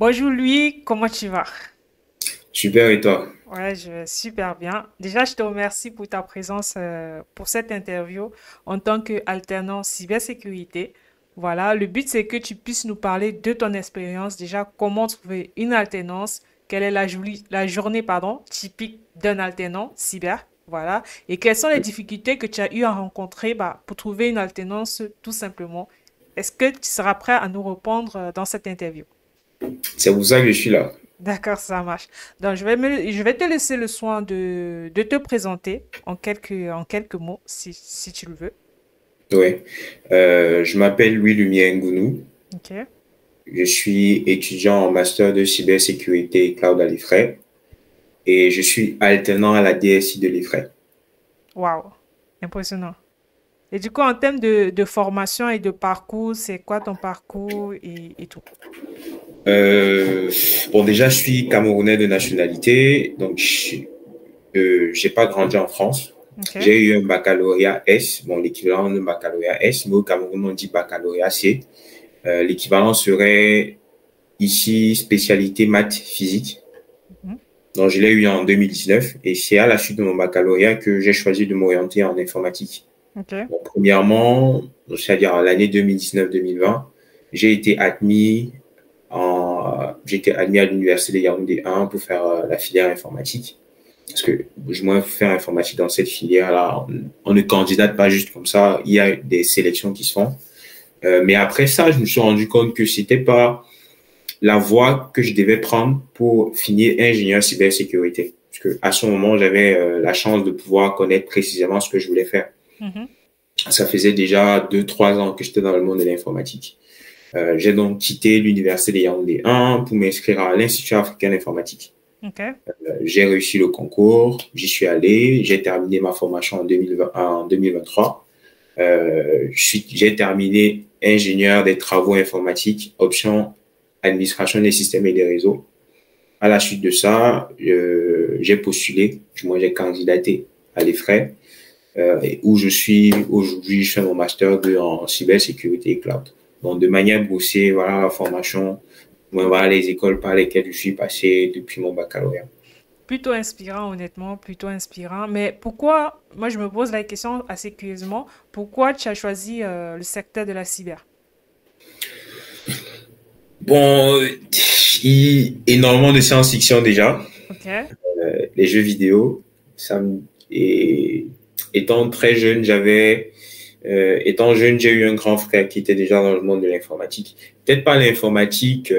Bonjour Louis, comment tu vas? Super, et toi? Ouais, je vais super bien. Déjà, je te remercie pour ta présence pour cette interview en tant qu'alternant cybersécurité. Voilà, le but c'est que tu puisses nous parler de ton expérience. Déjà, comment trouver une alternance, quelle est la journée pardon, typique d'un alternant cyber. Voilà, et quelles sont les difficultés que tu as eu à rencontrer pour trouver une alternance tout simplement. Est-ce que tu seras prêt à nous répondre dans cette interview? C'est pour ça que je suis là. D'accord, ça marche. Donc, je vais te laisser le soin de te présenter en quelques mots, si tu le veux. Ouais. Je m'appelle Louis Lumière Ngounou. Ok. Je suis étudiant en master de cybersécurité et cloud à l'IFRE et je suis alternant à la DSI de l'IFRE. Waouh. Impressionnant. Et du coup, en termes de formation et de parcours, c'est quoi ton parcours et tout? Euh, bon, déjà, je suis camerounais de nationalité, donc j'ai pas grandi en France. Ok. J'ai eu un baccalauréat S, bon, l'équivalent d'un baccalauréat S, mais au Cameroun, on dit baccalauréat C. L'équivalent serait ici spécialité maths physique. Mhm. Donc, je l'ai eu en 2019 et c'est à la suite de mon baccalauréat que j'ai choisi de m'orienter en informatique. Ok. Donc, premièrement, c'est-à-dire à l'année 2019-2020, j'ai été admis j'ai été admis à l'université de Yaoundé 1 pour faire la filière informatique. Parce que moi, faire informatique dans cette filière-là, on ne candidate pas juste comme ça. Il y a des sélections qui se font. Mais après ça, je me suis rendu compte que c'était pas la voie que je devais prendre pour finir ingénieur cybersécurité. Parce que à ce moment, j'avais la chance de pouvoir connaître précisément ce que je voulais faire. Mhm. Ça faisait déjà 2, 3 ans que j'étais dans le monde de l'informatique. J'ai donc quitté l'université de Yaoundé 1 pour m'inscrire à l'Institut africain d'informatique. Ok. J'ai réussi le concours, j'y suis allé, j'ai terminé ma formation en 2023. J'ai terminé ingénieur des travaux informatiques, option administration des systèmes et des réseaux. À la suite de ça, j'ai postulé, moi j'ai candidaté à l'EFRE, où je suis aujourd'hui, je fais mon master 2 en cybersécurité et cloud. Donc de manière boursière, voilà la formation, voilà les écoles par lesquelles je suis passé depuis mon baccalauréat. Plutôt inspirant, honnêtement, plutôt inspirant. Mais pourquoi, moi je me pose la question assez curieusement, pourquoi tu as choisi le secteur de la cyber? Bon, énormément de science-fiction déjà, Ok. les jeux vidéo, ça me, et étant très jeune, étant jeune, j'ai eu un grand frère qui était déjà dans le monde de l'informatique. Peut-être pas l'informatique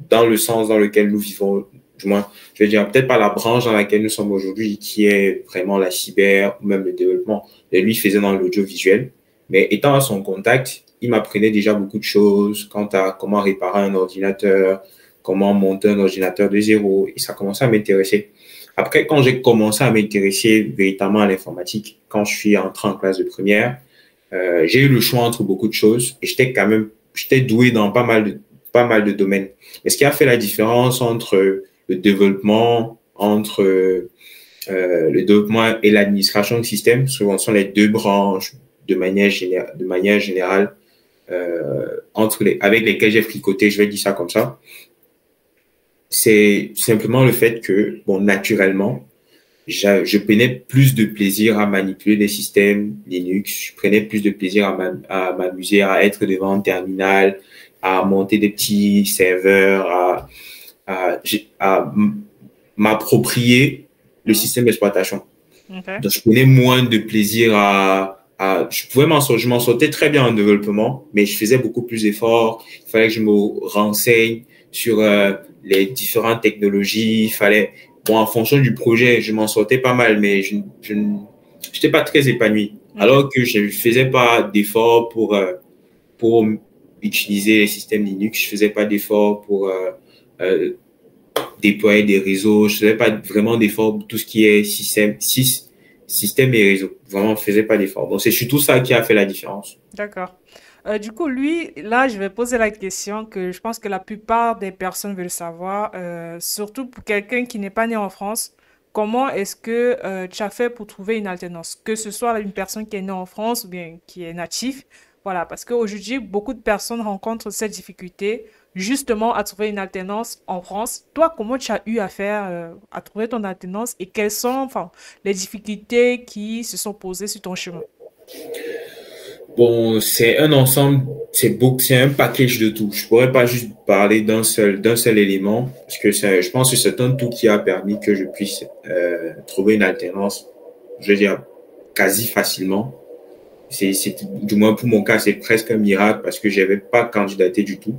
dans le sens dans lequel nous vivons, du moins, je veux dire, peut-être pas la branche dans laquelle nous sommes aujourd'hui, qui est vraiment la cyber ou même le développement. Et lui, il faisait dans l'audiovisuel. Mais étant à son contact, il m'apprenait déjà beaucoup de choses quant à comment réparer un ordinateur, comment monter un ordinateur de zéro. Et ça commençait à m'intéresser. Après, quand j'ai commencé à m'intéresser véritablement à l'informatique, quand je suis entré en classe de première, j'ai eu le choix entre beaucoup de choses et j'étais doué dans pas mal de domaines. Mais ce qui a fait la différence entre le développement et l'administration de système, souvent sont les deux branches de manière générale, avec lesquelles j'ai fricoté, je vais dire ça comme ça. C'est simplement le fait que, bon, naturellement, je prenais plus de plaisir à manipuler des systèmes Linux. Je prenais plus de plaisir à m'amuser, à être devant un terminal, à monter des petits serveurs, à m'approprier le Mhm. système d'exploitation. Ok. Donc, je prenais moins de plaisir je m'en sortais très bien en développement, mais je faisais beaucoup plus d'efforts. Il fallait que je me renseigne sur les différentes technologies. Bon, en fonction du projet, je m'en sortais pas mal, mais je n'étais pas très épanoui. Ok. Alors que je ne faisais pas d'efforts pour utiliser les systèmes Linux, je faisais pas d'efforts pour euh, déployer des réseaux. Je faisais pas vraiment d'efforts pour tout ce qui est système et réseau. Vraiment, je faisais pas d'efforts. Donc, c'est surtout ça qui a fait la différence. D'accord. Du coup, lui, là, je vais poser la question que je pense que la plupart des personnes veulent savoir, surtout pour quelqu'un qui n'est pas né en France, comment est-ce que tu as fait pour trouver une alternance, que ce soit une personne qui est née en France ou bien qui est native. Voilà, parce qu'aujourd'hui, beaucoup de personnes rencontrent cette difficulté justement à trouver une alternance en France. Toi, comment tu as eu à faire, à trouver ton alternance et quelles sont, enfin, les difficultés qui se sont posées sur ton chemin? Bon, c'est un ensemble, c'est un package de tout. Je pourrais pas juste parler d'un seul élément, parce que je pense que c'est un tout qui a permis que je puisse trouver une alternance, je veux dire, quasi facilement. Du moins pour mon cas, c'est presque un miracle parce que j'avais pas candidaté du tout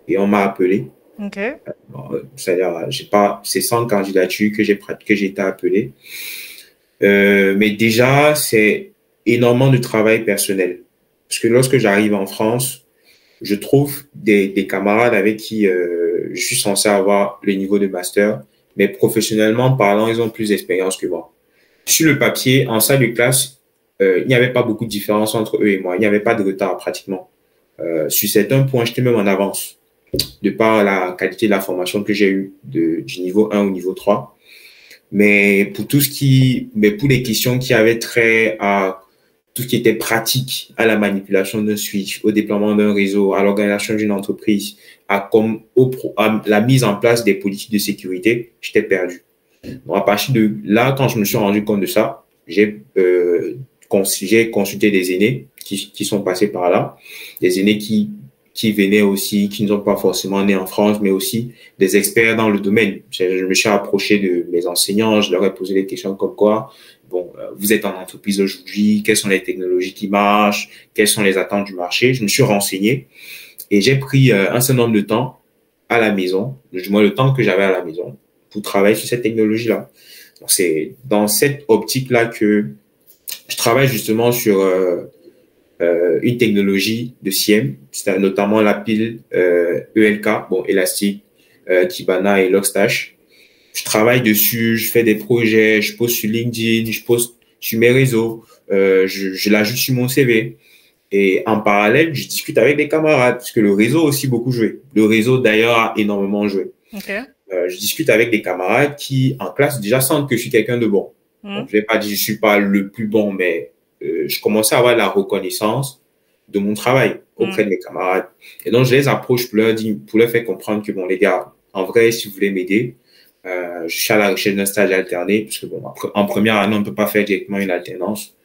et on m'a appelé. Ok. Bon, c'est-à-dire, j'ai pas, c'est sans candidature que j'ai été appelé. Mais déjà, c'est énormément de travail personnel. Parce que lorsque j'arrive en France, je trouve des camarades avec qui je suis censé avoir le niveau de master, mais professionnellement parlant, ils ont plus d'expérience que moi. Sur le papier, en salle de classe, il n'y avait pas beaucoup de différence entre eux et moi. Il n'y avait pas de retard pratiquement. Sur certains points, j'étais même en avance de par la qualité de la formation que j'ai eue du niveau 1 au niveau 3. Mais pour les questions qui avaient trait à tout ce qui était pratique, à la manipulation d'un switch, au déploiement d'un réseau, à l'organisation d'une entreprise, à la mise en place des politiques de sécurité, j'étais perdu. Donc, à partir de là, quand je me suis rendu compte de ça, j'ai consulté des aînés qui sont passés par là, des aînés qui venaient aussi, qui ne sont pas forcément nés en France, mais aussi des experts dans le domaine. Je me suis approché de mes enseignants, je leur ai posé des questions comme quoi, bon, vous êtes en entreprise aujourd'hui, quelles sont les technologies qui marchent, quelles sont les attentes du marché. Je me suis renseigné et j'ai pris un certain nombre de temps à la maison, du moins le temps que j'avais à la maison, pour travailler sur cette technologie-là. Donc, c'est dans cette optique-là que je travaille justement sur une technologie de SIEM, c'est notamment la pile ELK, bon, Elastic, Kibana et Logstash. Je travaille dessus, je fais des projets, je poste sur LinkedIn, je poste sur mes réseaux, je l'ajoute sur mon CV. Et en parallèle, je discute avec des camarades, parce que le réseau a aussi beaucoup joué. Le réseau, d'ailleurs, a énormément joué. Ok. Je discute avec des camarades qui, en classe, déjà sentent que je suis quelqu'un de bon. Donc, Mhm. je vais pas dire que je suis pas le plus bon, mais je commençais à avoir la reconnaissance de mon travail auprès Mhm. de mes camarades. Et donc, je les approche pour leur faire comprendre que, bon, les gars, en vrai, si vous voulez m'aider, je suis à la recherche d'un stage alterné, parce que, bon, en première année, on ne peut pas faire directement une alternance.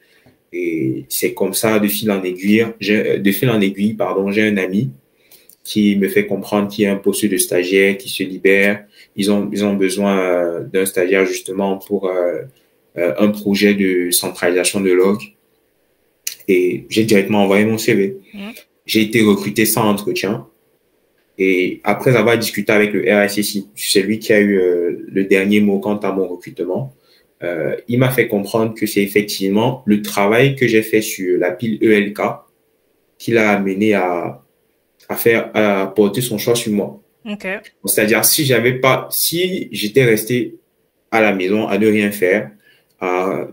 Et c'est comme ça, de fil en aiguille, pardon, j'ai un ami qui me fait comprendre qu'il y a un poste de stagiaire qui se libère. Ils ont besoin d'un stagiaire justement pour un projet de centralisation de log. Et j'ai directement envoyé mon CV. Mhm. J'ai été recruté sans entretien. Et après avoir discuté avec le RSSI, c'est lui qui a eu le dernier mot quant à mon recrutement, il m'a fait comprendre que c'est effectivement le travail que j'ai fait sur la pile ELK qui l'a amené à porter son choix sur moi. Ok. C'est-à-dire, si j'étais resté à la maison à ne rien faire, à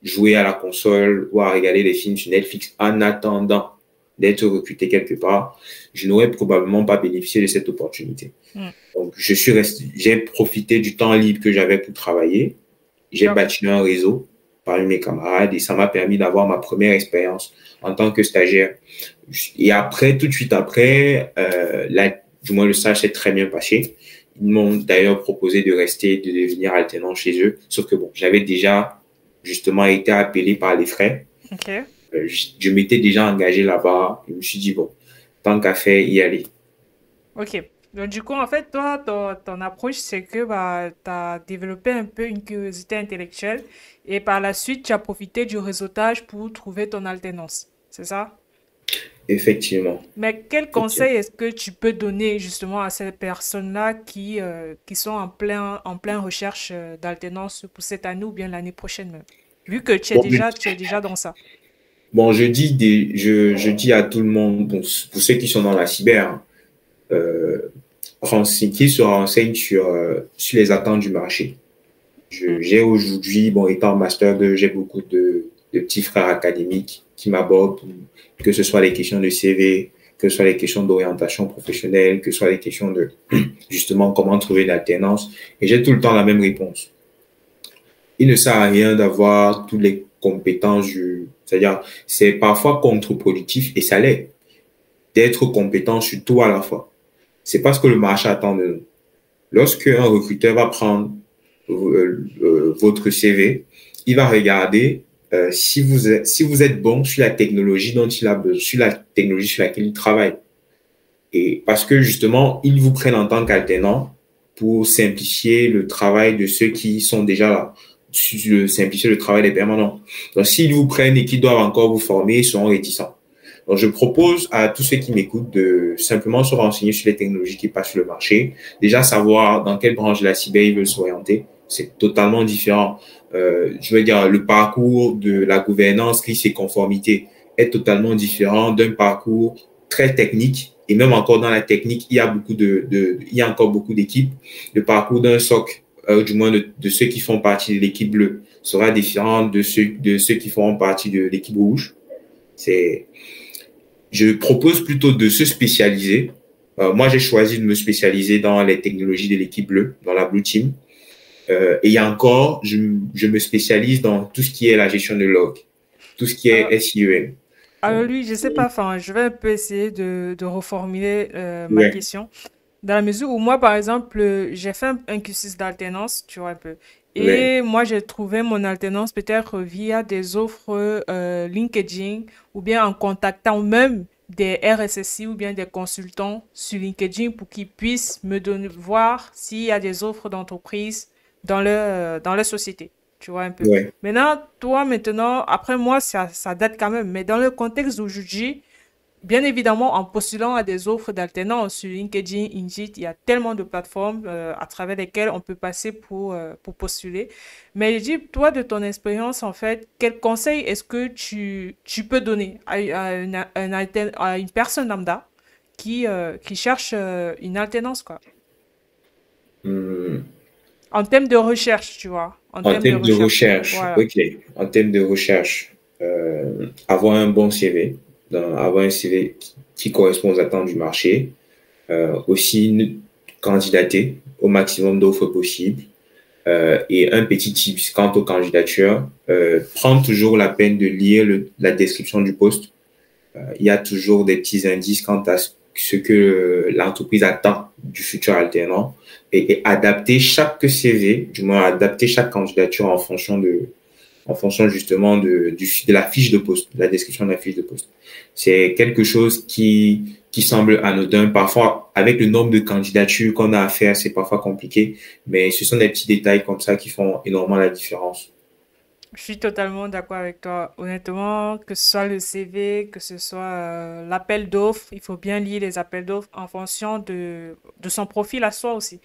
jouer à la console ou à regarder des films sur Netflix en attendant d'être recruté quelque part, je n'aurais probablement pas bénéficié de cette opportunité. Mhm. Donc, j'ai profité du temps libre que j'avais pour travailler. J'ai D'accord. bâti un réseau parmi mes camarades et ça m'a permis d'avoir ma première expérience en tant que stagiaire. Et après, tout de suite après, du moins le stage s'est très bien passé. Ils m'ont d'ailleurs proposé de rester, de devenir alternant chez eux. Sauf que bon, j'avais déjà justement été appelé par les frais. Ok. Je m'étais déjà engagé là-bas. Je me suis dit, bon, tant qu'à faire, y aller. Ok. Donc, du coup, en fait, toi, ton approche, c'est que bah, tu as développé un peu une curiosité intellectuelle et par la suite, tu as profité du réseautage pour trouver ton alternance. C'est ça? Effectivement. Mais quel Effectivement. conseil est-ce que tu peux donner justement à ces personnes-là qui sont en plein recherche d'alternance pour cette année ou bien l'année prochaine même? Vu que Bon, tu es déjà dans ça. bon, je dis à tout le monde, bon, pour ceux qui sont dans la cyber, hein, euh, qui se renseignent sur les attentes du marché. Mm. J'ai aujourd'hui, bon, étant master 2, j'ai beaucoup de petits frères académiques qui m'abordent, que ce soit les questions de CV, que ce soit les questions d'orientation professionnelle, que ce soit les questions de, justement, comment trouver une alternance. Et j'ai tout le temps la même réponse. Il ne sert à rien d'avoir toutes les compétences c'est-à-dire, c'est parfois contre-productif et ça l'est d'être compétent sur tout à la fois. c'est pas ce que le marché attend de nous. Lorsque un recruteur va prendre votre CV, il va regarder si vous êtes bon sur la technologie dont il a besoin, sur la technologie sur laquelle il travaille. Et parce que justement, ils vous prennent en tant qu'alternant pour simplifier le travail de ceux qui sont déjà là, simplifier le travail des permanents. Donc, s'ils vous prennent et qu'ils doivent encore vous former, ils seront réticents. Donc, je propose à tous ceux qui m'écoutent de simplement se renseigner sur les technologies qui passent sur le marché, déjà savoir dans quelle branche de la cyber ils veulent s'orienter. C'est totalement différent. Je veux dire, le parcours de la gouvernance, risque et conformité est totalement différent d'un parcours très technique. Et même encore dans la technique, il y a il y a encore beaucoup d'équipes. Le parcours d'un SOC, du moins de ceux qui font partie de l'équipe bleue, sera différent de ceux qui feront partie de l'équipe rouge. Je propose plutôt de se spécialiser. Moi, j'ai choisi de me spécialiser dans les technologies de l'équipe bleue, dans la Blue Team. Et il y a encore, je me spécialise dans tout ce qui est la gestion de log, tout ce qui Alors, est SIEM. alors lui, je sais pas, enfin, je vais un peu essayer de reformuler ma Ouais, question. Dans la mesure où moi, par exemple, j'ai fait un cursus d'alternance, tu vois un peu. ouais, Et moi, j'ai trouvé mon alternance peut-être via des offres LinkedIn ou bien en contactant même des RSSI ou bien des consultants sur LinkedIn pour qu'ils puissent me donner, voir s'il y a des offres d'entreprise dans leur société. Tu vois un peu. ouais. Maintenant, toi, maintenant, après moi, ça date quand même. Mais dans le contexte d'aujourd'hui, bien évidemment, en postulant à des offres d'alternance sur LinkedIn, Indeed, il y a tellement de plateformes à travers lesquelles on peut passer pour postuler. Mais dis, toi, de ton expérience, en fait, quel conseil est-ce que tu peux donner à une personne lambda qui cherche une alternance, quoi? Hum, En termes de recherche, tu vois. En En termes de termes de recherche. recherche, Voilà. ok. En termes de recherche, avoir un bon CV, avoir un CV qui correspond aux attentes du marché, aussi candidater au maximum d'offres possibles. Et un petit tips quant aux candidatures, prendre toujours la peine de lire la description du poste. Il y a toujours des petits indices quant à ce que l'entreprise attend du futur alternant et adapter chaque CV, du moins adapter chaque candidature en fonction justement de la fiche de poste, de la description de la fiche de poste. C'est quelque chose qui semble anodin. Parfois, avec le nombre de candidatures qu'on a à faire, c'est parfois compliqué, mais ce sont des petits détails comme ça qui font énormément la différence. Je suis totalement d'accord avec toi. Honnêtement, que ce soit le CV, que ce soit l'appel d'offres, il faut bien lire les appels d'offres en fonction de son profil à soi aussi.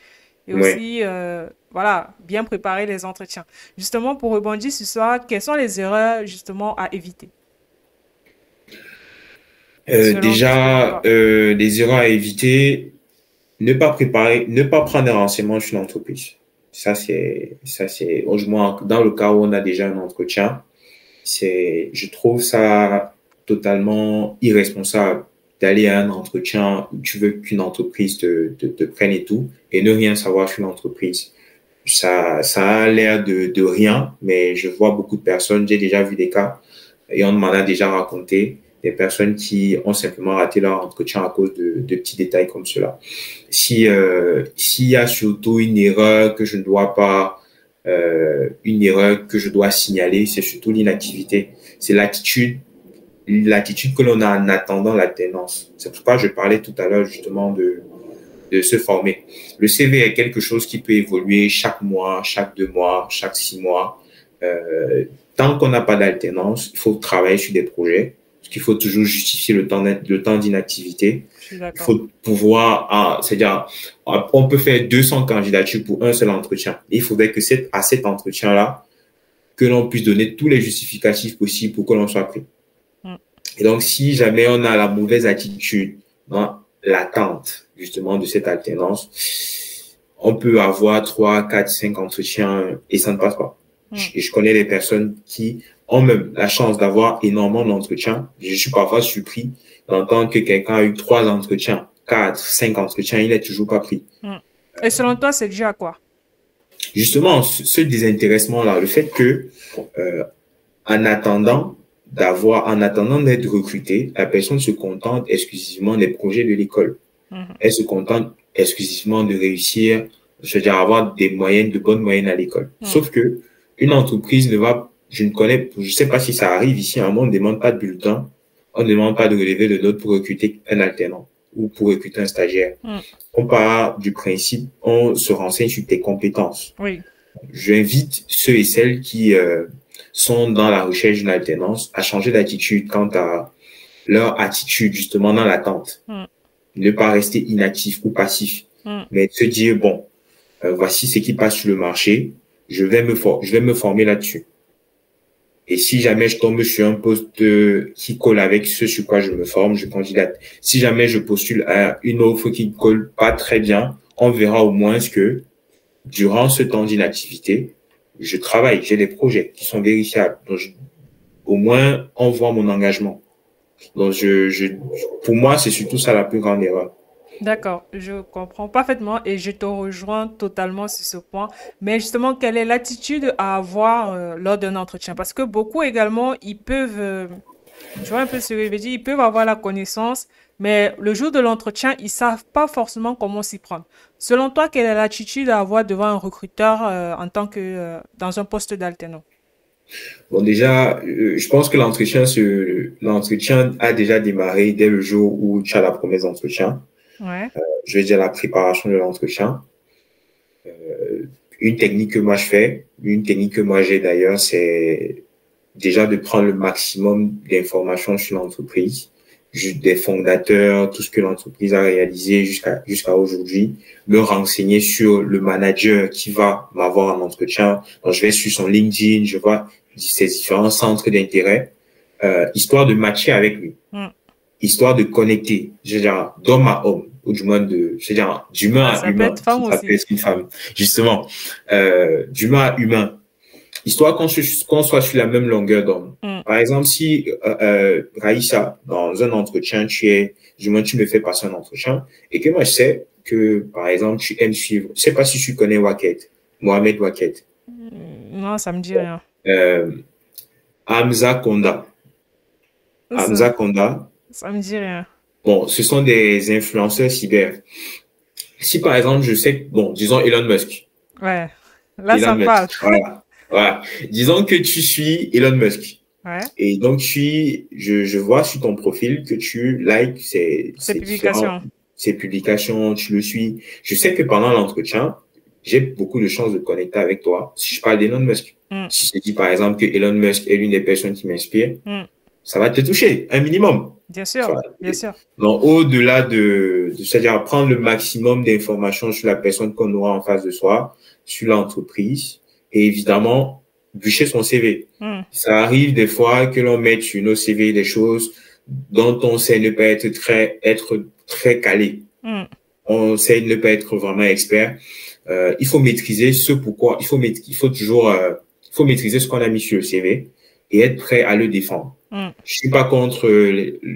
Et Ouais. aussi, voilà, bien préparer les entretiens. Justement, pour rebondir sur ça, quelles sont les erreurs justement à éviter, selon toi? Des erreurs à éviter, ne pas prendre des renseignements sur l'entreprise. Au moins, dans le cas où on a déjà un entretien, je trouve ça totalement irresponsable d'aller à un entretien où tu veux qu'une entreprise te prenne et tout, et ne rien savoir sur l'entreprise. Ça a l'air de rien, mais je vois beaucoup de personnes, j'ai déjà vu des cas, et on m'en a déjà raconté, des personnes qui ont simplement raté leur entretien à cause de petits détails comme cela. S'il y a surtout une erreur que je dois signaler, c'est surtout l'inactivité. C'est l'attitude que l'on a en attendant l'alternance. C'est pourquoi je parlais tout à l'heure justement de se former. Le CV est quelque chose qui peut évoluer chaque mois, chaque 2 mois, chaque 6 mois. Tant qu'on n'a pas d'alternance, il faut travailler sur des projets, parce qu'il faut toujours justifier le temps d'inactivité. Je suis Il d'accord. faut pouvoir, c'est-à-dire, on peut faire 200 candidatures pour un seul entretien. Et il faudrait que à cet entretien-là, que l'on puisse donner tous les justificatifs possibles pour que l'on soit pris. Mm. Et donc, si jamais on a la mauvaise attitude dans l'attente, justement, de cette alternance, on peut avoir 3, 4, 5 entretiens et ça ne passe pas. Mm. Je connais des personnes qui ont même la chance d'avoir énormément d'entretiens. Je suis parfois surpris d'entendre que quelqu'un a eu 3 entretiens, 4, 5 entretiens, il n'est toujours pas pris. Mm. Et selon toi, c'est dû à quoi? Justement, ce désintéressement-là, le fait que, euh, en attendant d'être recruté, la personne se contente exclusivement des projets de l'école. Elle se contente exclusivement de réussir, je veux dire, avoir des moyennes, de bonnes moyennes à l'école. Sauf que une entreprise ne va, je sais pas si ça arrive ici, on ne demande pas de bulletin, on ne demande pas de relevé de notes pour recruter un alternant ou pour recruter un stagiaire. On part du principe, on se renseigne sur tes compétences. Oui. J'invite ceux et celles qui sont dans la recherche d'une alternance à changer d'attitude quant à leur attitude justement dans l'attente. Ne pas rester inactif ou passif, mais se dire, bon, voici ce qui passe sur le marché, je vais me former là-dessus. Et si jamais je tombe sur un poste qui colle avec ce sur quoi je me forme, je candidate. Si jamais je postule à une offre qui ne colle pas très bien, on verra au moins que durant ce temps d'inactivité, je travaille, j'ai des projets qui sont vérifiables. Donc, au moins, on voit mon engagement. Donc, pour moi, c'est surtout ça la plus grande erreur. D'accord, je comprends parfaitement et je te rejoins totalement sur ce point. Mais justement, quelle est l'attitude à avoir lors d'un entretien? Parce que beaucoup également, ils peuvent, tu vois un peu ce que je veux dire, ils peuvent avoir la connaissance, mais le jour de l'entretien, ils savent pas forcément comment s'y prendre. Selon toi, quelle est l'attitude à avoir devant un recruteur en tant que dans un poste d'alternant? Bon, déjà, je pense que l'entretien a déjà démarré dès le jour où tu as la promesse d'entretien. Ouais. Je vais dire la préparation de l'entretien. Une technique que moi je fais, une technique que moi j'ai d'ailleurs, c'est déjà de prendre le maximum d'informations sur l'entreprise, des fondateurs, tout ce que l'entreprise a réalisé jusqu'à aujourd'hui, me renseigner sur le manager qui va m'avoir en entretien. Donc, je vais sur son LinkedIn, je vois ses différents centres d'intérêt, histoire de matcher avec lui, histoire de connecter, je veux dire, d'homme à homme, ou du moins je veux dire, d'humain à Ça peut humain, être femme ça peut aussi. être une femme, justement, d'humain à humain, histoire qu'on soit sur la même longueur d'onde. Par exemple, si Raïssa, dans un entretien, du moins tu me fais passer un entretien, et que moi je sais que, par exemple, tu aimes suivre, je sais pas si tu connais Waket, Mohamed Waket, Non, ça me dit rien. euh, Hamza Konda. Hamza Ça, Konda, ça me dit rien. bon, ce sont des influenceurs cyber. Si par exemple, je sais que, bon, disons Elon Musk. Ouais. Là, Elon ça Musk, parle. voilà. Voilà. Disons que tu suis Elon Musk. Ouais. Et donc, je vois sur ton profil que tu likes Ces différents, publications. ses publications, tu le suis. Je sais que pendant l'entretien, j'ai beaucoup de chances de connecter avec toi si je parle d'Elon Musk. Mm, Si je te dis par exemple que Elon Musk est l'une des personnes qui m'inspire, mm. ça va te toucher, un minimum. Bien sûr, Enfin, bien sûr. donc, au-delà c'est-à-dire prendre le maximum d'informations sur la personne qu'on aura en face de soi, sur l'entreprise, et évidemment, bûcher son CV. Mm, Ça arrive des fois que l'on mette sur nos CV des choses dont on sait ne pas être très calé. mm, On sait ne pas être vraiment expert. Il faut maîtriser ce pourquoi, il faut maîtriser ce qu'on a mis sur le CV et être prêt à le défendre. mm. Je suis pas contre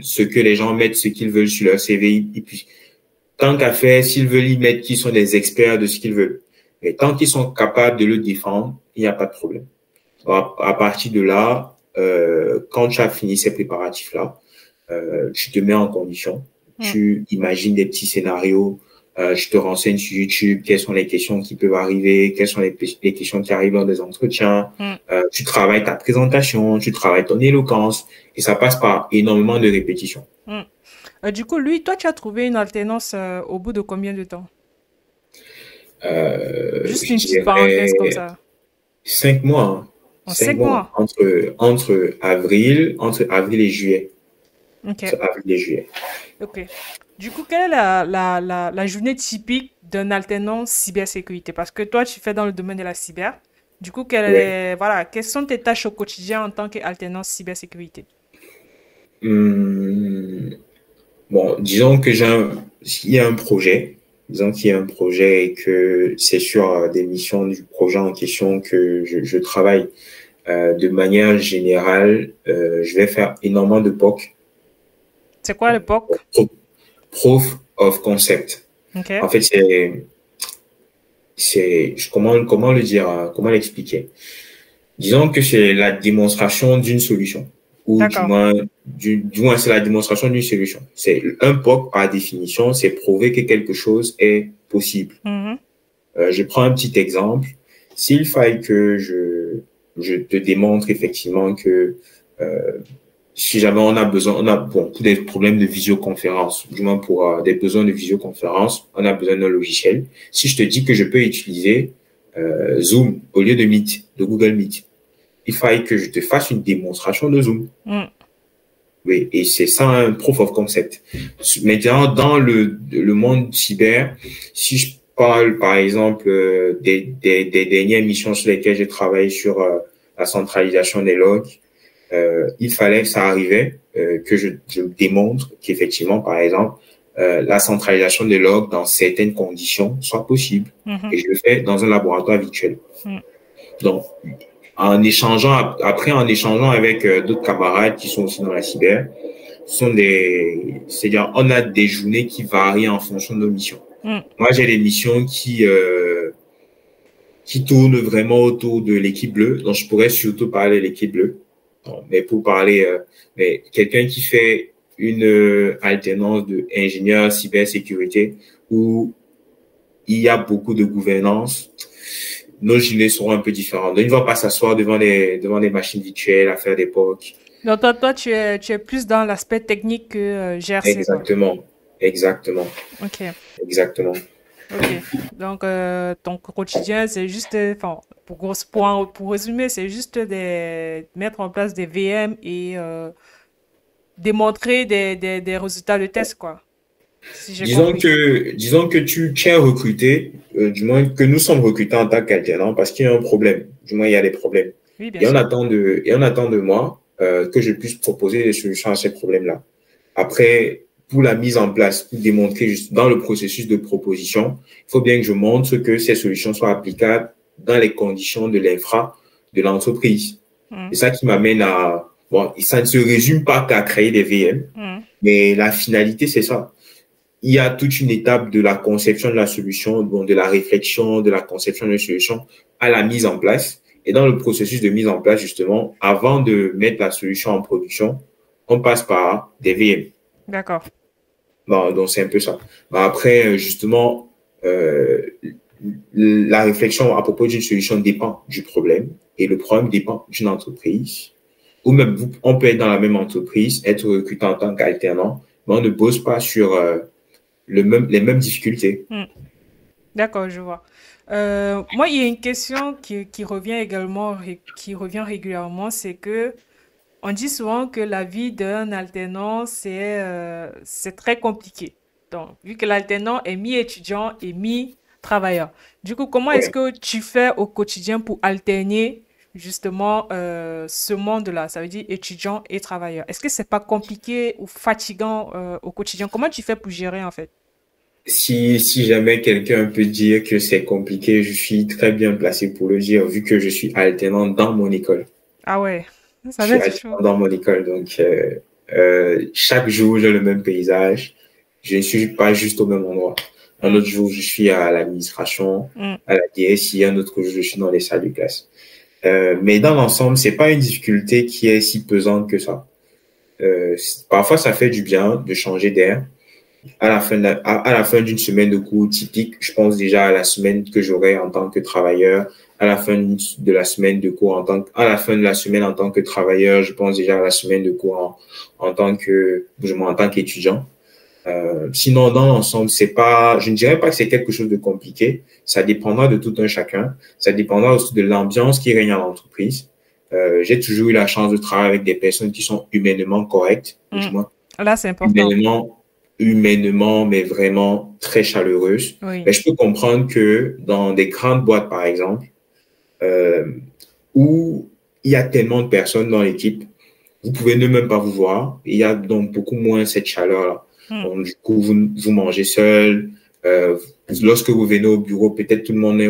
ce que les gens mettent, ce qu'ils veulent sur leur CV. Et puis, tant qu'à faire, s'ils veulent y mettre qu'ils sont des experts de ce qu'ils veulent. Mais tant qu'ils sont capables de le défendre, il n'y a pas de problème. À partir de là, quand tu as fini ces préparatifs-là, tu te mets en condition, Mm. tu imagines des petits scénarios, je te renseigne sur YouTube, quelles sont les questions qui peuvent arriver, quelles sont les questions qui arrivent lors des entretiens, Mm. tu travailles ta présentation, tu travailles ton éloquence, et ça passe par énormément de répétitions. Mm. Du coup, lui, toi, tu as trouvé une alternance au bout de combien de temps? Juste Je une petite parenthèse comme dirais ça. 5 mois, hein. En 5 mois, 5 mois. entre avril et juillet. Ok, Entre avril et juillet. ok. Du coup, quelle est la journée typique d'un alternant cybersécurité? Parce que toi, tu fais dans le domaine de la cyber. Du coup, Ouais. voilà, quelles sont tes tâches au quotidien en tant qu'alternant cybersécurité? Hum, bon, disons que s'il y a un projet, disons qu'il y a un projet et que c'est sur des missions du projet en question que je travaille de manière générale, je vais faire énormément de POC, C'est quoi l'époque? Pro- Proof of Concept. Ok. En fait, comment le dire, comment l'expliquer? Disons que c'est la démonstration d'une solution. ou D'accord. du moins c'est la démonstration d'une solution. C'est un POC par définition, c'est prouver que quelque chose est possible. Mhm. Je prends un petit exemple. S'il faille que je te démontre effectivement que si jamais on a besoin, on a bon, pour des problèmes de visioconférence, du moins pour des besoins de visioconférence, on a besoin d'un logiciel. Si je te dis que je peux utiliser Zoom au lieu de Meet, de Google Meet, il faille que je te fasse une démonstration de Zoom. Mm. Oui, et c'est ça un proof of concept. Maintenant, dans le monde cyber, si je parle par exemple des dernières missions sur lesquelles j'ai travaillé sur la centralisation des logs, il fallait que ça arrivait que je démontre qu'effectivement, par exemple, la centralisation des logs dans certaines conditions soit possible. Mhm. Et je le fais dans un laboratoire virtuel. Mm. Donc, en échangeant avec d'autres camarades qui sont aussi dans la cyber, c'est-à-dire, on a des journées qui varient en fonction de nos missions. Mm. Moi, j'ai des missions qui tournent vraiment autour de l'équipe bleue, donc je pourrais surtout parler de l'équipe bleue. Bon, mais pour parler, mais quelqu'un qui fait une alternance de ingénieur cybersécurité où il y a beaucoup de gouvernance, nos journées seront un peu différentes. Donc, il ne va pas s'asseoir devant des machines virtuelles à faire des POC. Donc, toi, tu es plus dans l'aspect technique que GRC, quoi. Exactement, exactement, Ok. exactement. Ok. Donc, ton quotidien, c'est juste, enfin, pour résumer, c'est juste mettre en place des VM et démontrer des résultats de test, quoi. Si j'ai compris. Disons que tu es recruté, du moins que nous sommes recrutés en tant qu'alternants parce qu'il y a un problème. Du moins, il y a des problèmes. Oui, bien sûr. Et on attend de moi que je puisse proposer des solutions à ces problèmes-là. Après, pour la mise en place, pour démontrer juste dans le processus de proposition, il faut bien que je montre que ces solutions soient applicables dans les conditions de l'infra de l'entreprise. Mm. C'est ça qui m'amène à, bon, ça ne se résume pas qu'à créer des VM, Mm. mais la finalité, c'est ça. Il y a toute une étape de la conception de la solution, bon, de la réflexion, de la conception de la solution à la mise en place. Et dans le processus de mise en place, justement, avant de mettre la solution en production, on passe par des VM. D'accord. Bon, donc, c'est un peu ça. Bon, après, justement, la réflexion à propos d'une solution dépend du problème et le problème dépend d'une entreprise. Ou même, on peut être dans la même entreprise, être recruté en tant qu'alternant, mais on ne bosse pas sur les mêmes difficultés. Mm. D'accord, je vois. Moi, il y a une question qui revient également, qui revient régulièrement, c'est que on dit souvent que la vie d'un alternant, c'est très compliqué. Donc, vu que l'alternant est mi-étudiant et mi-travailleur. Du coup, comment est-ce Ouais. que tu fais au quotidien pour alterner justement ce monde-là? Ça veut dire étudiant et travailleur. Est-ce que c'est pas compliqué ou fatigant au quotidien? Comment tu fais pour gérer en fait? Si jamais quelqu'un peut dire que c'est compliqué, je suis très bien placé pour le dire, vu que je suis alternant dans mon école. Ah ouais, Je ça doit suis être alternant chaud. dans mon école, donc chaque jour, j'ai le même paysage. Je ne suis pas juste au même endroit. Un Hmm, autre jour, je suis à l'administration, hmm, à la DSI, un autre jour, je suis dans les salles de classe. Mais dans l'ensemble, c'est pas une difficulté qui est si pesante que ça. Parfois, ça fait du bien de changer d'air. À la fin d'une semaine de cours typique, je pense déjà à la semaine que j'aurai en tant que travailleur. À la fin de la semaine de cours à la fin de la semaine en tant que travailleur, je pense déjà à la semaine de cours en tant que, en tant qu'étudiant. Sinon, dans l'ensemble, je ne dirais pas que c'est quelque chose de compliqué. Ça dépendra de tout un chacun. Ça dépendra aussi de l'ambiance qui règne à l'entreprise. J'ai toujours eu la chance de travailler avec des personnes qui sont humainement correctes, ou hmm. du moins Là, c'est important. humainement, mais vraiment très chaleureuses. Oui. Mais je peux comprendre que dans des grandes boîtes, par exemple, euh, où il y a tellement de personnes dans l'équipe, vous pouvez ne même pas vous voir. Il y a donc beaucoup moins cette chaleur-là. Hmm. Donc, du coup, vous mangez seul. Euh, Lorsque vous venez au bureau, peut-être tout le monde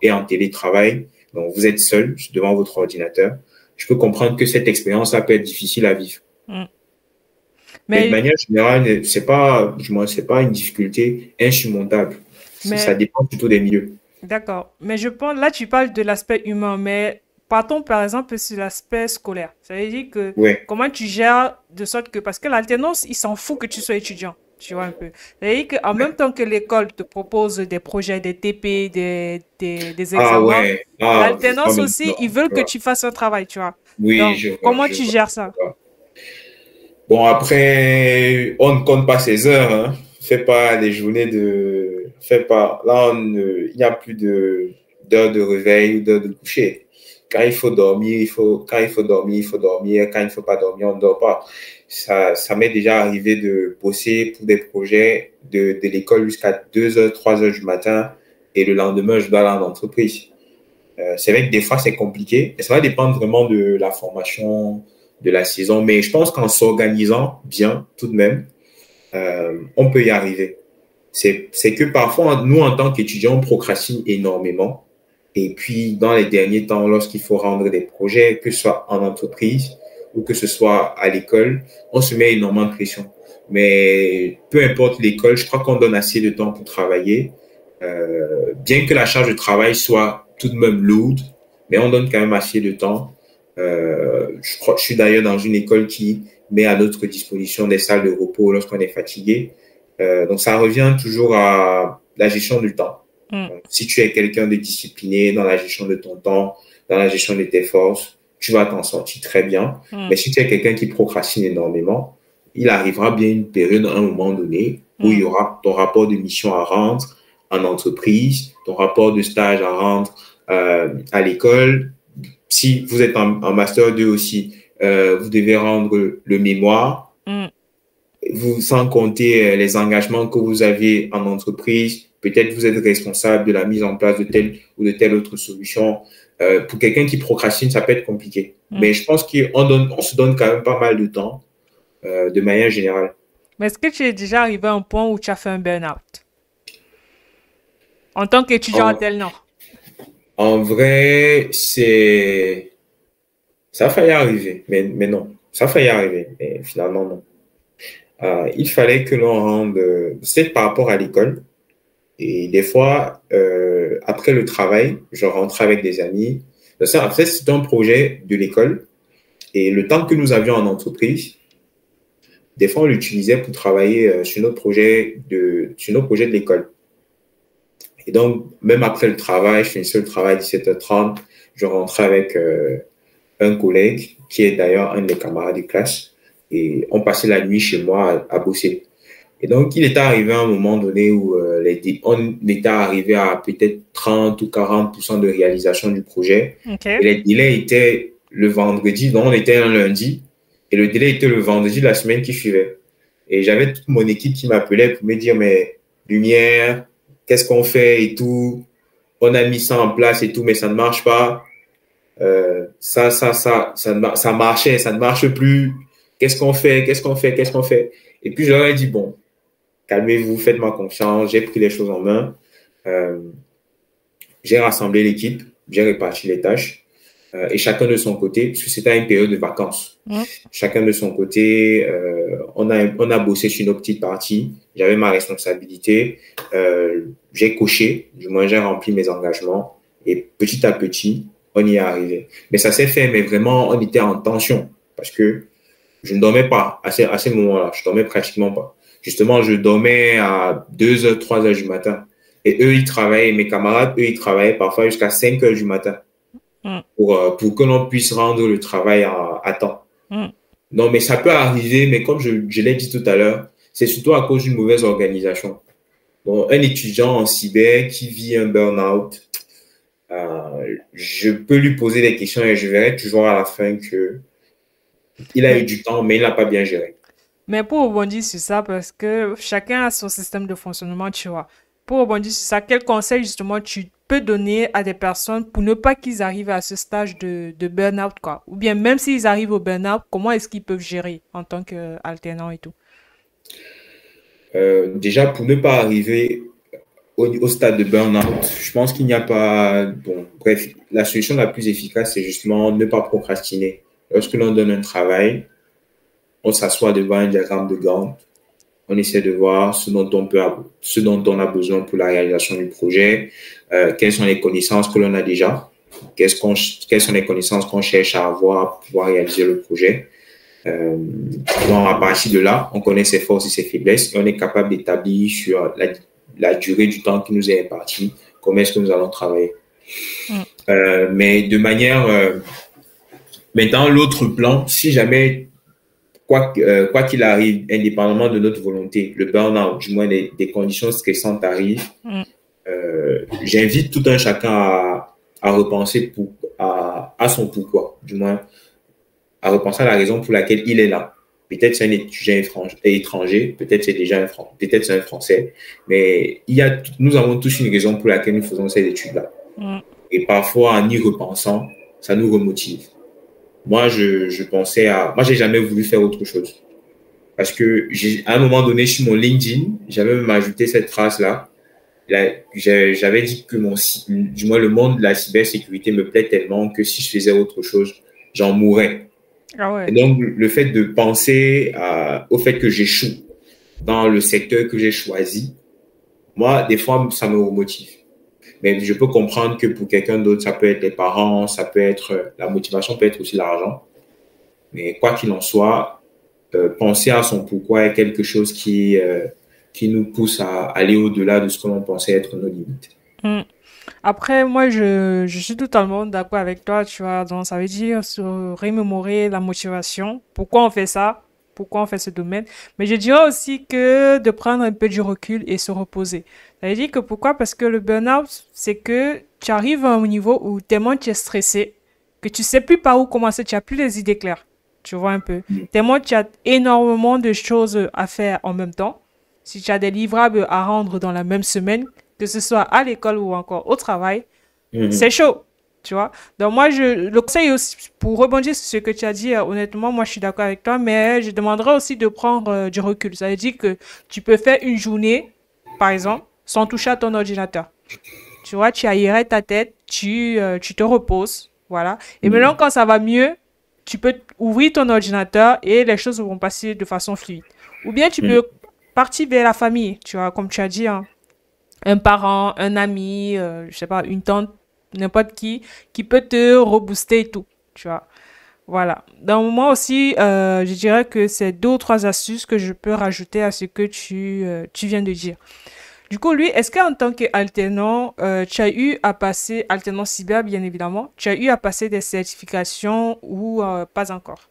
est en télétravail. Donc, vous êtes seul devant votre ordinateur. Je peux comprendre que cette expérience-là peut être difficile à vivre. Hmm. Mais de Mais, manière générale, c'est pas une difficulté insurmontable. Ça mais dépend plutôt des milieux. D'accord. Mais je pense, là, tu parles de l'aspect humain, mais partons par exemple sur l'aspect scolaire. Ça veut dire que Ouais. comment tu gères de sorte que, parce que l'alternance, il s'en fout que tu sois étudiant, tu vois un peu. Ça veut dire qu'en même temps que l'école te propose des projets, des TP, des Ah examens, ouais. Ah, ça l'alternance aussi, ils maintenant. veulent Tu que vois. tu fasses un travail, tu vois. Oui, Donc, je vois, comment je tu vois. gères Je ça? vois. Bon, après, on ne compte pas ses heures, hein. Fais pas des journées de, fais pas, là, il n'y a plus d'heures de réveil ou d'heures de coucher. Quand il faut dormir, quand il faut dormir, il faut dormir. Quand il ne faut pas dormir, on ne dort pas. Ça m'est déjà arrivé de bosser pour des projets de l'école jusqu'à 2 heures, 3 heures du matin et le lendemain, je dois aller en entreprise. C'est vrai que des fois, c'est compliqué. Et ça va dépendre vraiment de la formation, de la saison. Mais je pense qu'en s'organisant bien, tout de même, on peut y arriver. C'est que parfois, nous, en tant qu'étudiants, on procrastine énormément. Et puis, dans les derniers temps, lorsqu'il faut rendre des projets, que ce soit en entreprise ou que ce soit à l'école, on se met énormément de pression. Mais peu importe l'école, je crois qu'on donne assez de temps pour travailler. Bien que la charge de travail soit tout de même lourde, mais on donne quand même assez de temps. Je suis d'ailleurs dans une école qui met à notre disposition des salles de repos lorsqu'on est fatigué. Donc, ça revient toujours à la gestion du temps. Hmm, Donc, si tu es quelqu'un de discipliné dans la gestion de ton temps, dans la gestion de tes forces, tu vas t'en sortir très bien. hmm, Mais si tu es quelqu'un qui procrastine énormément, il arrivera bien une période, à un moment donné, où il hmm. y aura ton rapport de mission à rendre en entreprise, ton rapport de stage à rendre à l'école. Si vous êtes en master 2 aussi, vous devez rendre le mémoire, Hmm. vous, sans compter les engagements que vous avez en entreprise. Peut-être vous êtes responsable de la mise en place de telle ou de telle autre solution. Pour quelqu'un qui procrastine, ça peut être compliqué. Hmm. Mais je pense on se donne quand même pas mal de temps, de manière générale. Mais est-ce que tu es déjà arrivé à un point où tu as fait un burn-out en tant qu'étudiant En, alternant? en vrai, ça a failli arriver, mais non. Ça a failli arriver, mais finalement, non. Il fallait que l'on rende, c'est par rapport à l'école. Et des fois, après le travail, je rentrais avec des amis. Ça, en fait, c'est un projet de l'école. Et le temps que nous avions en entreprise, des fois, on l'utilisait pour travailler sur nos projets de l'école. Et donc, même après le travail, je finissais le travail à 17h30, je rentrais avec un collègue qui est d'ailleurs un des camarades de classe. Et on passait la nuit chez moi à bosser. Et donc, il était arrivé à un moment donné où on était arrivé à peut-être 30 ou 40% de réalisation du projet. Et Ok. les délais étaient le vendredi, donc on était un lundi, et le délai était le vendredi de la semaine qui suivait. Et j'avais toute mon équipe qui m'appelait pour me dire, mais Lumière, qu'est-ce qu'on fait et tout. On a mis ça en place et tout, mais ça ne marche pas. Ça marchait, ça ne marche plus. Qu'est-ce qu'on fait? Qu'est-ce qu'on fait? Qu'est-ce qu'on fait? Et puis, je leur ai dit, bon, calmez-vous, faites-moi confiance, j'ai pris les choses en main. Euh, j'ai rassemblé l'équipe, j'ai réparti les tâches et chacun de son côté, parce que c'était une période de vacances. Hmm. Chacun de son côté, on a bossé sur nos petites parties. J'avais ma responsabilité. J'ai coché, du moins j'ai rempli mes engagements et petit à petit, on y est arrivé. Mais ça s'est fait, mais vraiment, on était en tension parce que je ne dormais pas à ces moments-là. Je dormais pratiquement pas. Justement, je dormais à 2 heures, 3 heures du matin. Et eux, ils travaillaient, mes camarades, eux, ils travaillaient parfois jusqu'à 5 heures du matin Hmm. pour que l'on puisse rendre le travail à temps. Hmm. Non, mais ça peut arriver, mais comme je l'ai dit tout à l'heure, c'est surtout à cause d'une mauvaise organisation. Donc, un étudiant en cyber qui vit un burn-out, je peux lui poser des questions et je verrai toujours à la fin que il a eu Mais, du temps, mais il n'a pas bien géré. mais pour rebondir sur ça, parce que chacun a son système de fonctionnement, tu vois. Pour rebondir sur ça, quel conseil justement tu peux donner à des personnes pour ne pas qu'ils arrivent à ce stage de burn-out, quoi? Ou bien même s'ils arrivent au burn-out, comment est-ce qu'ils peuvent gérer en tant qu'alternant et tout? Déjà, pour ne pas arriver au stade de burn-out, je pense qu'il n'y a pas... Bon, bref, la solution la plus efficace, c'est justement ne pas procrastiner. Lorsque l'on donne un travail, on s'assoit devant un diagramme de Gantt, on essaie de voir ce dont on a besoin pour la réalisation du projet, quelles sont les connaissances que l'on a déjà. quelles sont les connaissances qu'on cherche à avoir pour pouvoir réaliser le projet. Donc, à partir de là, on connaît ses forces et ses faiblesses et on est capable d'établir sur la durée du temps qui nous est imparti, comment est-ce que nous allons travailler. Mm. Mais de manière... mais dans l'autre plan, si jamais, quoi qu'il arrive, indépendamment de notre volonté, le burn-out, du moins des conditions stressantes arrivent, Mm. j'invite tout un chacun à repenser à son pourquoi, du moins à repenser à la raison pour laquelle il est là. Peut-être c'est un étudiant étranger, peut-être c'est déjà peut-être c'est un Français, mais nous avons tous une raison pour laquelle nous faisons ces études-là. Mm. Et parfois, en y repensant, ça nous remotive. Moi, moi, j'ai jamais voulu faire autre chose. Parce que à un moment donné, sur mon LinkedIn, j'avais même ajouté cette phrase-là. J'avais dit que du moins, le monde de la cybersécurité me plaît tellement que si je faisais autre chose, j'en mourrais. Ah Et ouais. donc, le fait de penser au fait que j'échoue dans le secteur que j'ai choisi, moi, des fois, ça me remotive. Mais je peux comprendre que pour quelqu'un d'autre, ça peut être les parents, ça peut être la motivation, peut être aussi l'argent. Mais quoi qu'il en soit, penser à son pourquoi est quelque chose qui nous pousse à aller au-delà de ce que l'on pensait être nos limites. Mm. Après, moi, je suis totalement d'accord avec toi, tu vois. Donc, ça veut dire se remémorer la motivation. Pourquoi on fait ça? Pourquoi on fait ce domaine? Mais je dirais aussi que de prendre un peu du recul et se reposer. Ça veut dire que pourquoi? Parce que le burn-out, c'est que tu arrives à un niveau où tellement tu es stressé que tu sais plus par où commencer, tu as plus les idées claires. Tu vois un peu. Tellement tu as énormément de choses à faire en même temps. Si tu as des livrables à rendre dans la même semaine, que ce soit à l'école ou encore au travail, c'est Mhm. chaud, tu vois. Donc moi, le conseil aussi, pour rebondir sur ce que tu as dit, honnêtement, moi, je suis d'accord avec toi, mais je demanderais aussi de prendre du recul. Ça veut dire que tu peux faire une journée, par exemple, sans toucher à ton ordinateur. Tu vois, tu aérais ta tête, tu te reposes, voilà. Et maintenant, Mhm. quand ça va mieux, tu peux ouvrir ton ordinateur et les choses vont passer de façon fluide. Ou bien tu Mhm. peux partir vers la famille, tu vois, comme tu as dit, hein, un parent, un ami, je sais pas, une tante, n'importe qui peut te rebooster et tout, tu vois. Voilà. Donc moi aussi, je dirais que c'est deux ou trois astuces que je peux rajouter à ce que tu viens de dire. Du coup, lui, est-ce qu'en tant qu'alternant, tu as eu à passer, alternant cyber bien évidemment, tu as eu à passer des certifications ou pas encore?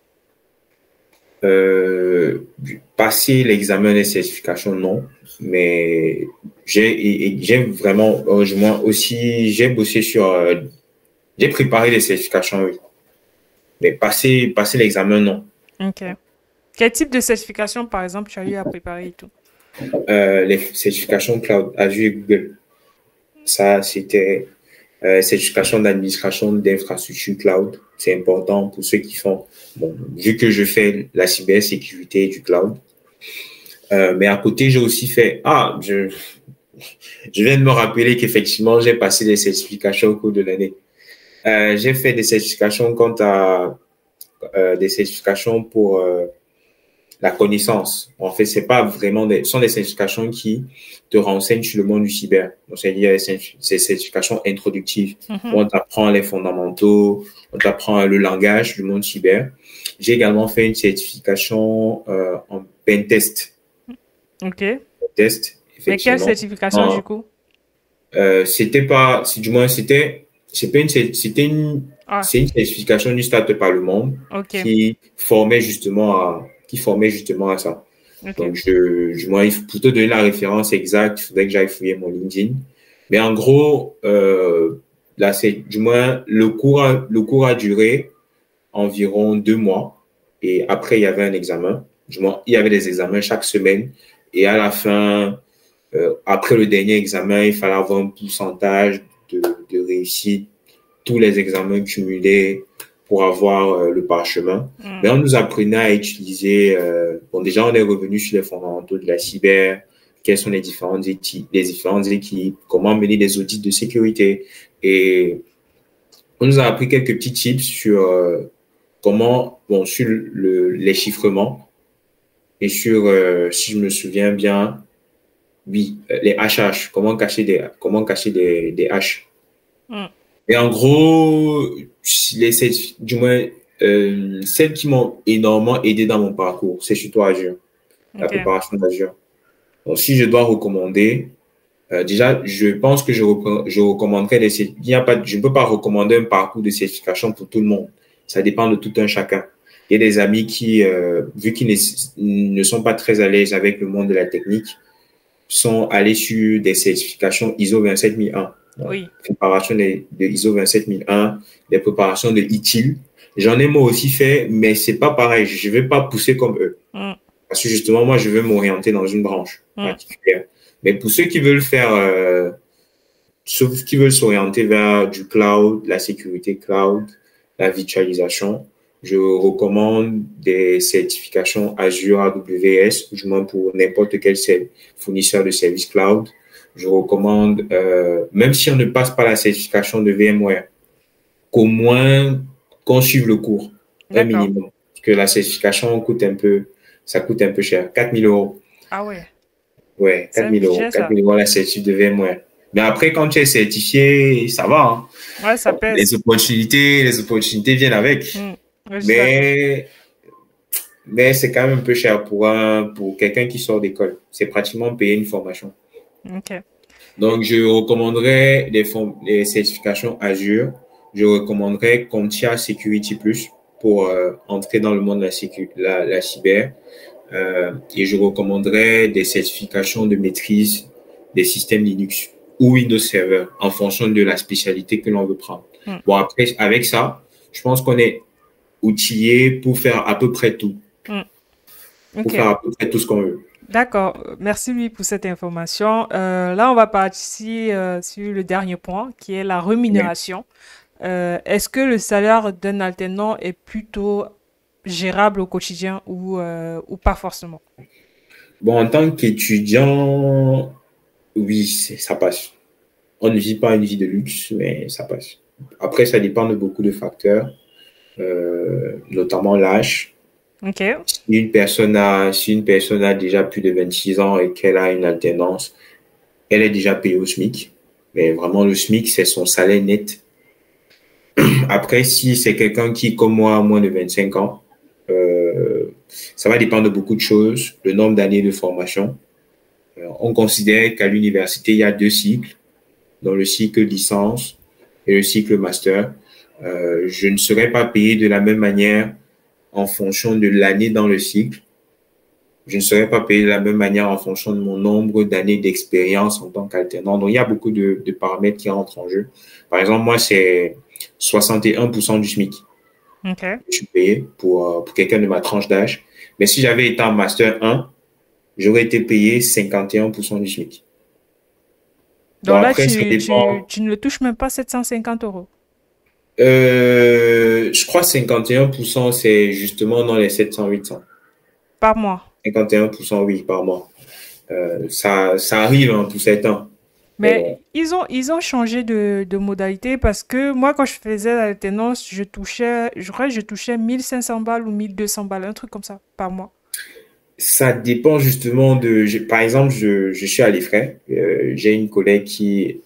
Euh, Passer l'examen des certifications, non. Mais j'ai vraiment, heureusement aussi, j'ai bossé j'ai préparé les certifications, oui. Mais passer l'examen, non. Ok. Quel type de certification, par exemple, tu as eu à préparer et tout? Les certifications cloud, Azure et Google. Ça, c'était certification d'administration d'infrastructure cloud. C'est important pour ceux qui font, bon, vu que je fais la cybersécurité du cloud. Mais à côté, j'ai aussi fait, je viens de me rappeler qu'effectivement, j'ai passé des certifications au cours de l'année. J'ai fait des certifications quant à des certifications pour la connaissance. En fait, c'est pas vraiment ce sont des certifications qui te renseignent sur le monde du cyber. Donc, c'est-à-dire ces certifications introductives où Mhm. on t'apprend les fondamentaux, on t'apprend le langage du monde cyber. J'ai également fait une certification en pentest. Ok. Test, Mais quelle effectivement. certification du coup? C'était pas, du moins, c'est pas Ah, c'est une certification du Startup par le monde ok. qui formait justement à ça. Donc, Ok. du moins, pour te donner la référence exacte, il faudrait que j'aille fouiller mon LinkedIn. Mais en gros, là, du moins, le cours a duré environ 2 mois. Et après, il y avait un examen. Du moins, il y avait des examens chaque semaine. Et à la fin, après le dernier examen, il fallait avoir un pourcentage de réussite, tous les examens cumulés pour avoir le parchemin. Hmm. Mais on nous apprenait à utiliser, bon, déjà, on est revenu sur les fondamentaux de la cyber, quelles sont les différentes équipes, comment mener des audits de sécurité. Et on nous a appris quelques petits tips sur comment, bon, sur les chiffrements et sur, si je me souviens bien, oui, les HH, comment cacher des haches. Hmm. Et en gros, du moins, celles qui m'ont énormément aidé dans mon parcours, c'est surtout Azure, la Ok. préparation d'Azure. Donc, si je dois recommander, déjà, je pense que je recommanderais il y a pas, je ne peux pas recommander un parcours de certification pour tout le monde. Ça dépend de tout un chacun. Il y a des amis qui, vu qu'ils ne sont pas très à l'aise avec le monde de la technique, sont allés sur des certifications ISO 27001. Donc, Oui. préparation de ISO 27001, des préparations de ITIL. J'en ai moi aussi fait, mais c'est pas pareil. Je vais pas pousser comme eux. Mm, Parce que justement, moi, je veux m'orienter dans une branche mm. particulière. Mais pour ceux qui veulent faire, ceux qui veulent s'orienter vers du cloud, la sécurité cloud, la virtualisation, je recommande des certifications Azure AWS, du moins pour n'importe quel fournisseur de services cloud. Je recommande, même si on ne passe pas la certification de VMware, qu'au moins qu'on suive le cours, un D'accord. minimum. Parce que la certification ça coûte un peu cher, 4 000 euros. Ah ouais, Ouais, c'est 4 un 000 euros. budget 4 ça. 000 euros la certif de VMware. Mais après, quand tu es certifié, ça va, hein. Ouais, ça pèse. Les opportunités viennent avec. Mm. Ouais, je suis d'accord. Mais, mais c'est quand même un peu cher pour quelqu'un qui sort d'école. C'est pratiquement payer une formation. Ok. Donc, je recommanderais les certifications Azure. Je recommanderais CompTIA Security Plus pour entrer dans le monde de la cyber. Et je recommanderais des certifications de maîtrise des systèmes Linux ou Windows Server en fonction de la spécialité que l'on veut prendre. Mm. Bon, après, avec ça, je pense qu'on est outillé pour faire à peu près tout, Mm. pour Ok. faire à peu près tout ce qu'on veut. D'accord. Merci lui pour cette information. Là, on va partir sur le dernier point qui est la Ouais. rémunération. Est-ce que le salaire d'un alternant est plutôt gérable au quotidien ou pas forcément? Bon, en tant qu'étudiant, oui, ça passe. On ne vit pas une vie de luxe, mais ça passe. Après, ça dépend de beaucoup de facteurs, notamment l'âge. Ok. Si une personne a déjà plus de 26 ans et qu'elle a une alternance, elle est déjà payée au SMIC. Mais vraiment, le SMIC, c'est son salaire net. Après, si c'est quelqu'un qui, comme moi, a moins de 25 ans, ça va dépendre de beaucoup de choses, le nombre d'années de formation. On considère qu'à l'université, il y a deux cycles, dans le cycle licence et le cycle master. Je ne serai pas payé de la même manière en fonction de l'année dans le cycle. Je ne serai pas payé de la même manière en fonction de mon nombre d'années d'expérience en tant qu'alternant. Donc, il y a beaucoup de paramètres qui entrent en jeu. Par exemple, moi, c'est 61% du SMIC Ok. que je suis payé pour quelqu'un de ma tranche d'âge. Mais si j'avais été en Master 1, j'aurais été payé 51% du SMIC. Bon, Donc là, après, ça dépend. tu ne le touches même pas 750 € Je crois 51%, c'est justement dans les 700-800. par mois. 51%, oui, par mois. Ça arrive hein, pour certains. Mais bon, Mais ils ont changé de modalité parce que moi, quand je faisais l'alternance, je crois que je touchais 1500 balles ou 1200 balles, un truc comme ça, par mois. ça dépend justement par exemple, je suis à l'IFRE. J'ai une collègue qui,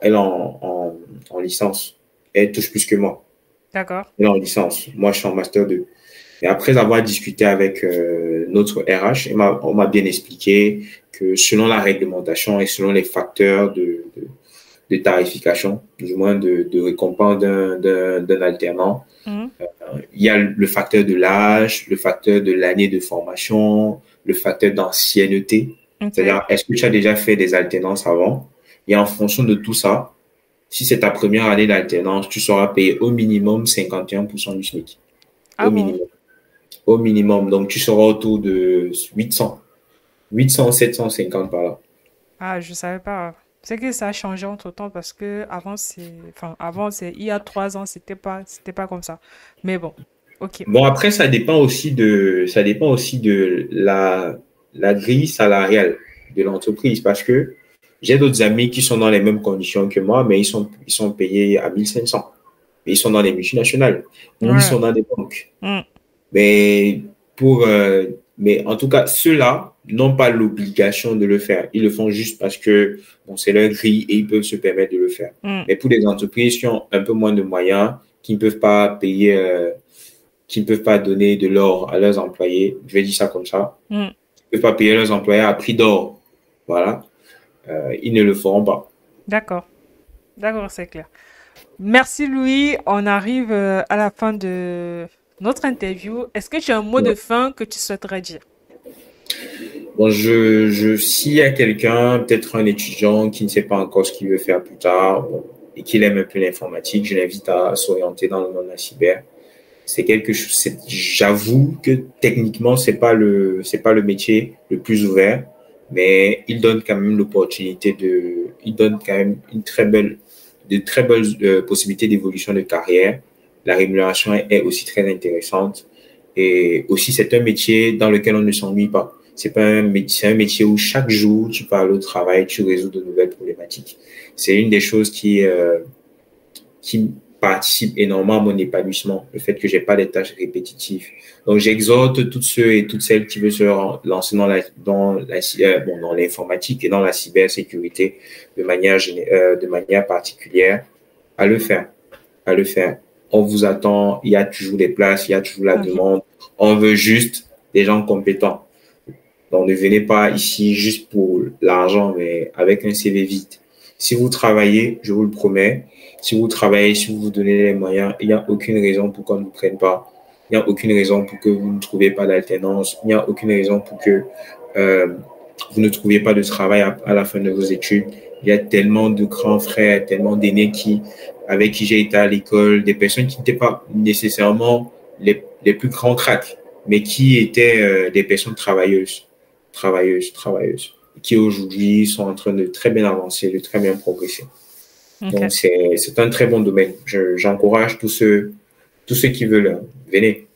elle, en licence, elle touche plus que moi. D'accord. Elle est en licence. Moi, je suis en master 2. Et après avoir discuté avec notre RH, on m'a bien expliqué que selon la réglementation et selon les facteurs de tarification, du moins de récompense d'un alternant, Mhm. il y a le facteur de l'âge, le facteur de l'année de formation, le facteur d'ancienneté. Ok. C'est-à-dire, est-ce que tu as déjà fait des alternances avant? Et en fonction de tout ça, si c'est ta première année d'alternance, tu seras payé au minimum 51% du SMIC. Ah Au bon? minimum. Au minimum. Donc, tu seras autour de 800, 750 par là. Ah, je savais pas. C'est que ça a changé entre-temps parce que avant, il y a 3 ans, c'était pas comme ça. Mais bon, ok. Bon, après, ça dépend aussi de la grille salariale de l'entreprise parce que j'ai d'autres amis qui sont dans les mêmes conditions que moi, mais ils sont payés à 1500. Mais ils sont dans les multinationales ou ils Ouais. sont dans des banques. Mm. Mais pour Mais en tout cas, ceux-là n'ont pas l'obligation de le faire. Ils le font juste parce que bon, c'est leur grille et ils peuvent se permettre de le faire. Mm. Mais pour des entreprises qui ont un peu moins de moyens, qui ne peuvent pas payer, qui ne peuvent pas donner de l'or à leurs employés, je vais dire ça comme ça, Mm. ils ne peuvent pas payer leurs employés à prix d'or. Voilà, ils ne le feront pas. D'accord. D'accord, c'est clair. Merci Louis. On arrive à la fin de notre interview. Est-ce que tu as un mot de Ouais. fin que tu souhaiterais dire? Bon, s'il y a quelqu'un, peut-être un étudiant qui ne sait pas encore ce qu'il veut faire plus tard, bon, et qu'il aime un peu l'informatique, je l'invite à s'orienter dans le monde de la cyber. C'est quelque chose, j'avoue que techniquement, c'est pas le métier le plus ouvert, mais il donne quand même il donne quand même de très belles possibilités d'évolution de carrière. La rémunération est aussi très intéressante. Et aussi, c'est un métier dans lequel on ne s'ennuie pas. C'est un métier où chaque jour, tu pars au travail, tu résous de nouvelles problématiques. C'est une des choses qui participe énormément à mon épanouissement, le fait que j'ai pas des tâches répétitives. Donc, j'exhorte tous ceux et toutes celles qui veulent se lancer dans l'informatique et dans la cybersécurité de manière particulière à le faire, à le faire. On vous attend, il y a toujours des places, il y a toujours la Ok. demande. On veut juste des gens compétents. Donc, ne venez pas ici juste pour l'argent, mais avec un CV vide. Si vous travaillez, je vous le promets, si vous travaillez, si vous vous donnez les moyens, il n'y a aucune raison pour qu'on ne vous prenne pas. Il n'y a aucune raison pour que vous ne trouviez pas d'alternance. Il n'y a aucune raison pour que euh, vous ne trouviez pas de travail à la fin de vos études. Il y a tellement de grands frères, tellement d'aînés avec qui j'ai été à l'école, des personnes qui n'étaient pas nécessairement les plus grands cracks, mais qui étaient des personnes travailleuses, qui aujourd'hui sont en train de très bien avancer, de très bien progresser. Donc, Ok. c'est un très bon domaine. J'encourage tous ceux qui veulent, venez.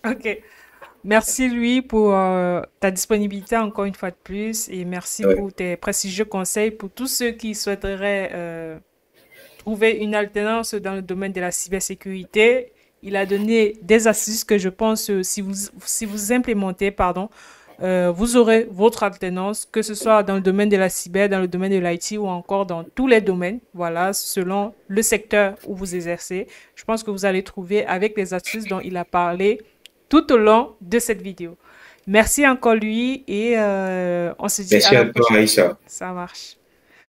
Ok. Merci Louis pour ta disponibilité encore une fois de plus et merci Ouais. pour tes précieux conseils pour tous ceux qui souhaiteraient trouver une alternance dans le domaine de la cybersécurité. Il a donné des astuces que je pense, si vous implémentez, pardon, vous aurez votre alternance, que ce soit dans le domaine de la cyber, dans le domaine de l'IT ou encore dans tous les domaines, voilà, selon le secteur où vous exercez. Je pense que vous allez trouver avec les astuces dont il a parlé tout au long de cette vidéo. Merci encore lui et on se dit à Merci la à toi, prochaine. Aïssa. Ça marche.